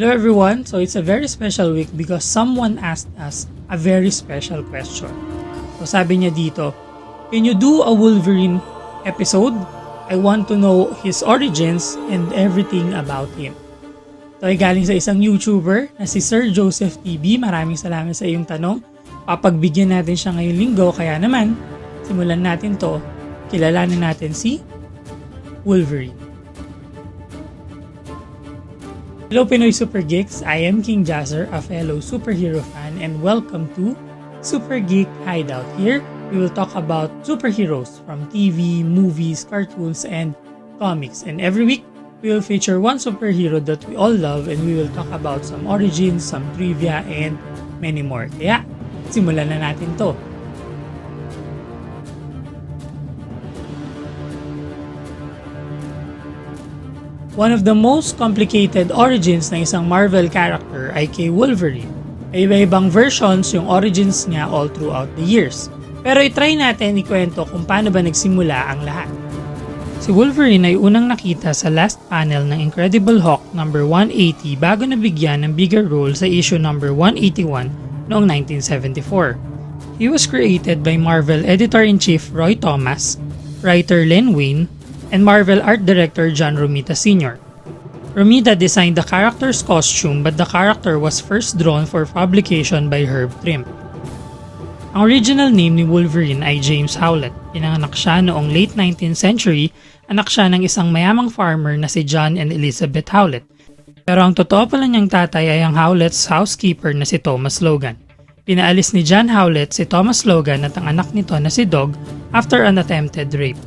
Hello everyone, so it's a very special week because someone asked us a very special question. So sabi niya dito, can you do a Wolverine episode? I want to know his origins and everything about him. So ay galing sa isang YouTuber na si Sir Joseph TV. Maraming salamat sa iyong tanong. Papagbigyan natin siya ngayong linggo, kaya naman, simulan natin to. Kilalanin natin si Wolverine. Hello Pinoy Super Geeks, I am King Jazzer, a fellow superhero fan, and welcome to Super Geek Hideout. Here, we will talk about superheroes from TV, movies, cartoons, and comics. And every week, we will feature one superhero that we all love, and we will talk about some origins, some trivia, and many more. Kaya, simulan na natin to. One of the most complicated origins ng isang Marvel character ay kay Wolverine. Ay iba-ibang versions yung origins niya all throughout the years. Pero itry natin ikwento kung paano ba nagsimula ang lahat. Si Wolverine ay unang nakita sa last panel ng Incredible Hulk number 180 bago nabigyan ng bigger role sa issue number 181 noong 1974. He was created by Marvel Editor-in-Chief Roy Thomas, writer Len Wein, and Marvel Art Director John Romita Sr. Romita designed the character's costume but the character was first drawn for publication by Herb Trimpe. Ang original name ni Wolverine ay James Howlett. Pinanganak siya noong late 19th century, anak siya ng isang mayamang farmer na si John and Elizabeth Howlett. Pero ang totoo pala niyang tatay ay ang Howlett's housekeeper na si Thomas Logan. Pinaalis ni John Howlett si Thomas Logan at ang anak nito na si Dog after an attempted rape.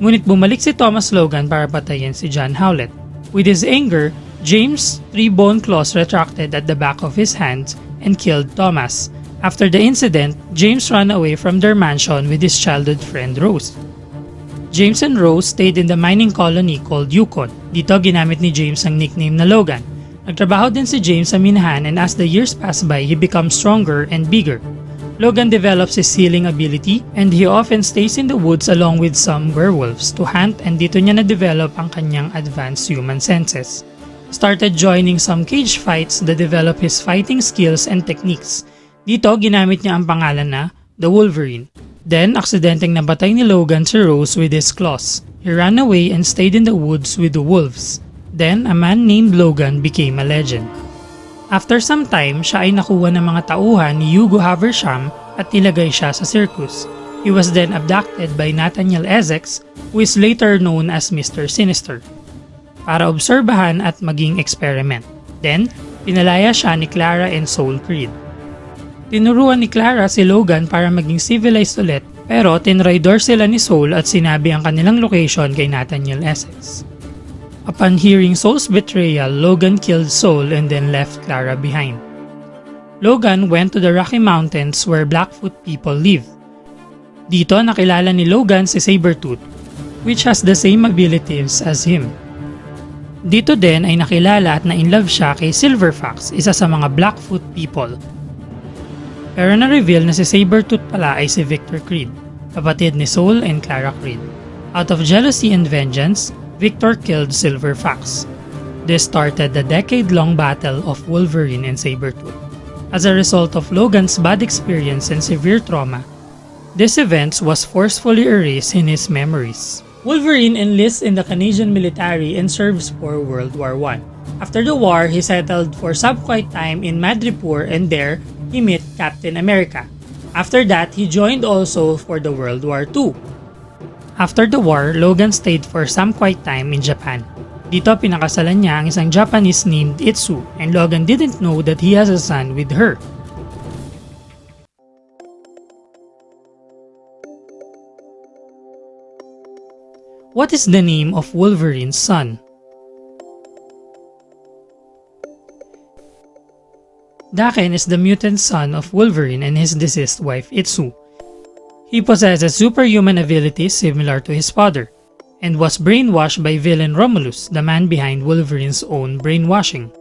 Ngunit bumalik si Thomas Logan para patayin si John Howlett. With his anger, James' 3 bone claws retracted at the back of his hands and killed Thomas. After the incident, James ran away from their mansion with his childhood friend Rose. James and Rose stayed in the mining colony called Yukon. Dito ginamit ni James ang nickname na Logan. Nagtrabaho din si James sa minahan, and as the years pass by, he becomes stronger and bigger. Logan develops his healing ability and he often stays in the woods along with some werewolves to hunt, and dito niya na-develop ang kanyang advanced human senses. Started joining some cage fights that develop his fighting skills and techniques. Dito ginamit niya ang pangalan na The Wolverine. Then, aksidenteng nabatay ni Logan si Rose with his claws. He ran away and stayed in the woods with the wolves. Then, a man named Logan became a legend. After some time, siya ay nakuha ng mga tauhan ni Hugh at nilagay siya sa circus. He was then abducted by Nathaniel Essex, who is later known as Mr. Sinister, para obserbahan at maging experiment. Then, pinalaya siya ni Clara and Soul Creed. Tinuruan ni Clara si Logan para maging civilized ulit, pero tinraidor sila ni Soul at sinabi ang kanilang location kay Nathaniel Essex. Upon hearing Soul's betrayal, Logan killed Soul and then left Clara behind. Logan went to the Rocky Mountains where Blackfoot people live. Dito nakilala ni Logan si Sabretooth, which has the same abilities as him. Dito din ay nakilala at na-inlove siya kay Silver Fox, isa sa mga Blackfoot people. Pero na-reveal na si Sabretooth pala ay si Victor Creed, kapatid ni Soul and Clara Creed. Out of jealousy and vengeance, Victor killed Silver Fox. This started the decade-long battle of Wolverine and Sabretooth. As a result of Logan's bad experience and severe trauma, this event was forcefully erased in his memories. Wolverine enlists in the Canadian military and serves for World War I. After the war, he settled for some quiet time in Madripoor, and there, he met Captain America. After that, he joined also for the World War II. After the war, Logan stayed for some quiet time in Japan. Dito pinakasalan niya ang isang Japanese named Itsu, and Logan didn't know that he has a son with her. What is the name of Wolverine's son? Daken is the mutant son of Wolverine and his deceased wife Itsu. He possesses superhuman abilities similar to his father, and was brainwashed by villain Romulus, the man behind Wolverine's own brainwashing.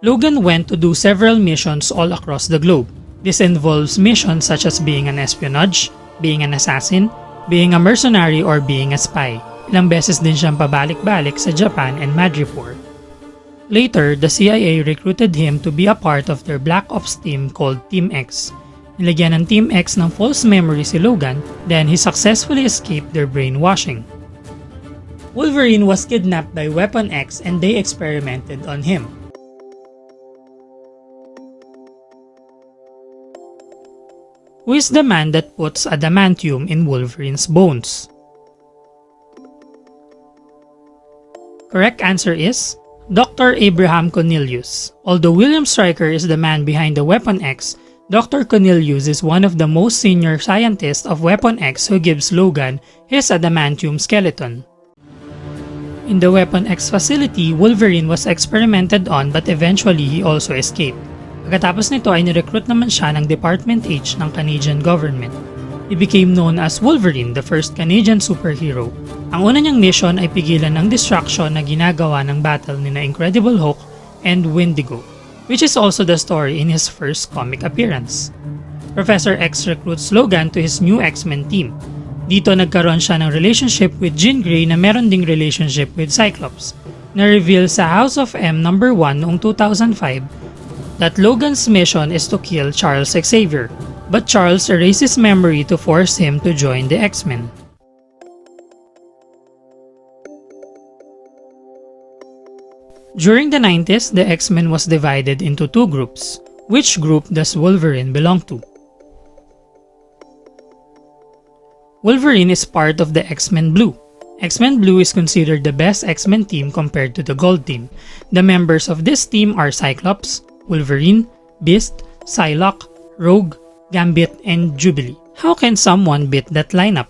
Logan went to do several missions all across the globe. This involves missions such as being an espionage, being an assassin, being a mercenary, or being a spy. Ilang beses din siyang pabalik-balik sa Japan and Madripoor. Later, the CIA recruited him to be a part of their Black Ops team called Team X. Nilagyan ng Team X ng false memory si Logan, then he successfully escaped their brainwashing. Wolverine was kidnapped by Weapon X and they experimented on him. Who is the man that puts adamantium in Wolverine's bones? Correct answer is Dr. Abraham Cornelius. Although William Stryker is the man behind the Weapon X, Dr. Cornelius is one of the most senior scientists of Weapon X who gives Logan his adamantium skeleton. In the Weapon X facility, Wolverine was experimented on but eventually he also escaped. Pagkatapos nito ay nirecruit naman siya ng Department H ng Canadian government. He became known as Wolverine, the first Canadian superhero. Ang una niyang mission ay pigilan ang destruction na ginagawa ng battle ni na Incredible Hulk and Wendigo, which is also the story in his first comic appearance. Professor X recruits Logan to his new X-Men team. Dito nagkaroon siya ng relationship with Jean Grey na meron ding relationship with Cyclops. Na-reveal sa House of M No. 1 noong 2005 that Logan's mission is to kill Charles Xavier, but Charles erases memory to force him to join the X-Men. During the 90s, the X-Men was divided into two groups. Which group does Wolverine belong to? Wolverine is part of the X-Men Blue. X-Men Blue is considered the best X-Men team compared to the Gold team. The members of this team are Cyclops, Wolverine, Beast, Psylocke, Rogue, Gambit, and Jubilee. How can someone beat that lineup?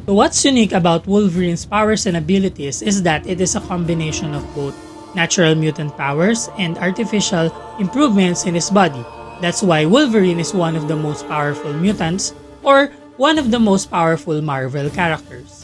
So what's unique about Wolverine's powers and abilities is that it is a combination of both natural mutant powers and artificial improvements in his body. That's why Wolverine is one of the most powerful mutants or one of the most powerful Marvel characters.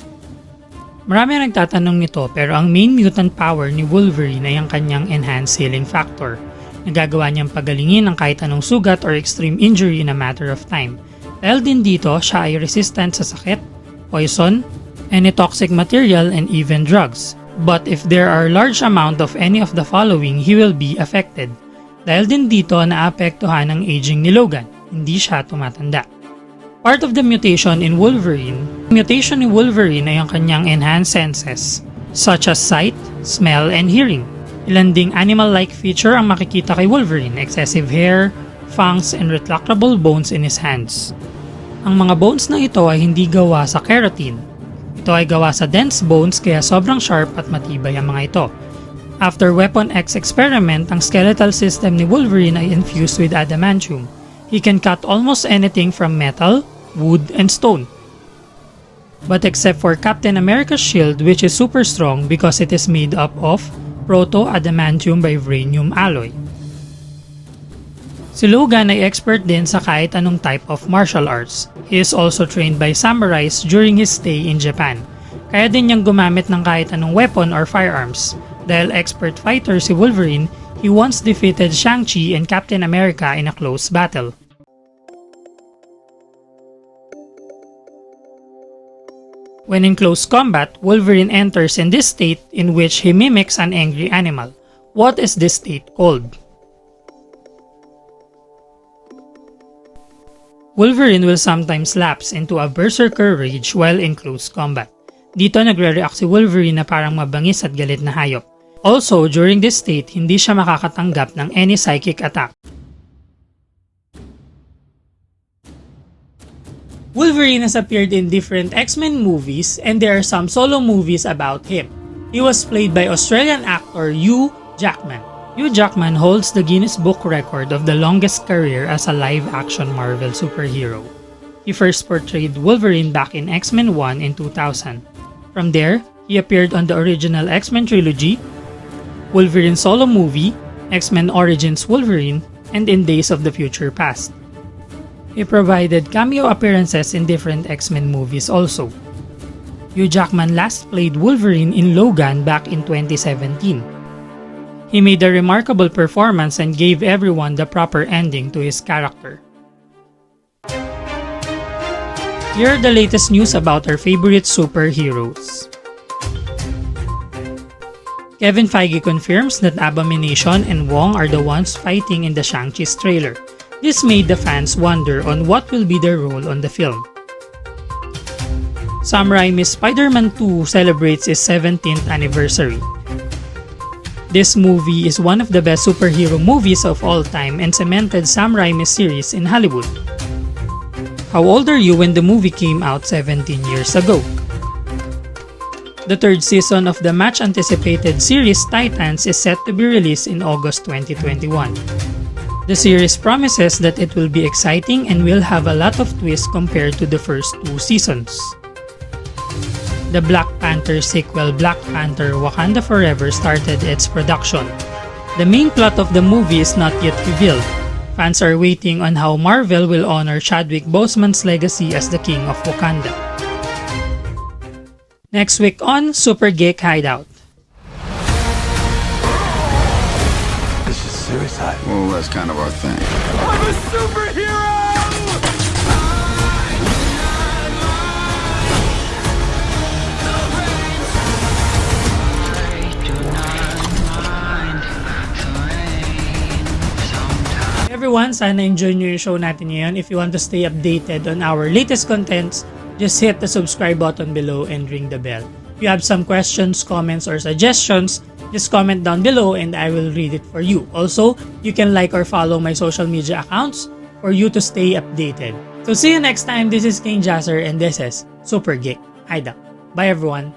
Marami ang nagtatanong nito pero ang main mutant power ni Wolverine ay ang kanyang enhanced healing factor. Nagagawa niyang pagalingin ang kahit anong sugat or extreme injury in a matter of time. Dahil din dito, siya ay resistant sa sakit, poison, any toxic material, and even drugs. But if there are large amount of any of the following, he will be affected. Dahil din dito, naapektuhan ang aging ni Logan, hindi siya tumatanda. Part of the mutation ni Wolverine ay ang kanyang enhanced senses, such as sight, smell, and hearing. Ilan ding animal-like feature ang makikita kay Wolverine, excessive hair, fangs, and retractable bones in his hands. Ang mga bones na ito ay hindi gawa sa keratin. Ito ay gawa sa dense bones kaya sobrang sharp at matibay ang mga ito. After Weapon X experiment, ang skeletal system ni Wolverine ay infused with adamantium. He can cut almost anything from metal, wood, and stone. But except for Captain America's shield, which is super strong because it is made up of proto-adamantium vibranium alloy. Si Logan ay expert din sa kahit anong type of martial arts. He is also trained by samurais during his stay in Japan. Kaya din niyang gumamit ng kahit anong weapon or firearms. Dahil expert fighter si Wolverine, he once defeated Shang-Chi and Captain America in a close battle. When in close combat, Wolverine enters in this state in which he mimics an angry animal. What is this state called? Wolverine will sometimes lapse into a berserker rage while in close combat. Dito nagre-react si Wolverine na parang mabangis at galit na hayop. Also, during this state, hindi siya makakatanggap ng any psychic attack. Wolverine has appeared in different X-Men movies and there are some solo movies about him. He was played by Australian actor Hugh Jackman. Hugh Jackman holds the Guinness Book record of the longest career as a live-action Marvel superhero. He first portrayed Wolverine back in X-Men 1 in 2000. From there, he appeared on the original X-Men trilogy, Wolverine solo movie, X-Men Origins Wolverine, and in Days of the Future Past. He provided cameo appearances in different X-Men movies also. Hugh Jackman last played Wolverine in Logan back in 2017. He made a remarkable performance and gave everyone the proper ending to his character. Here are the latest news about our favorite superheroes. Kevin Feige confirms that Abomination and Wong are the ones fighting in the Shang-Chi's trailer. This made the fans wonder on what will be their role on the film. Sam Raimi's Spider-Man 2 celebrates its 17th anniversary. This movie is one of the best superhero movies of all time and cemented Sam Raimi's series in Hollywood. How old are you when the movie came out 17 years ago? The third season of the much-anticipated series Titans is set to be released in August 2021. The series promises that it will be exciting and will have a lot of twists compared to the first 2 seasons. The Black Panther sequel Black Panther Wakanda Forever started its production. The main plot of the movie is not yet revealed. Fans are waiting on how Marvel will honor Chadwick Boseman's legacy as the King of Wakanda. Next week on Super Geek Hideout. This is suicide. Well, that's kind of our thing. I'm a superhero! Everyone, sana enjoy nyo yung show natin ngayon. If you want to stay updated on our latest contents, just hit the subscribe button below and ring the bell. If you have some questions, comments, or suggestions, just comment down below and I will read it for you. Also, you can like or follow my social media accounts for you to stay updated. So see you next time. This is King Jasser and this is Super Geek Hideout. Bye everyone.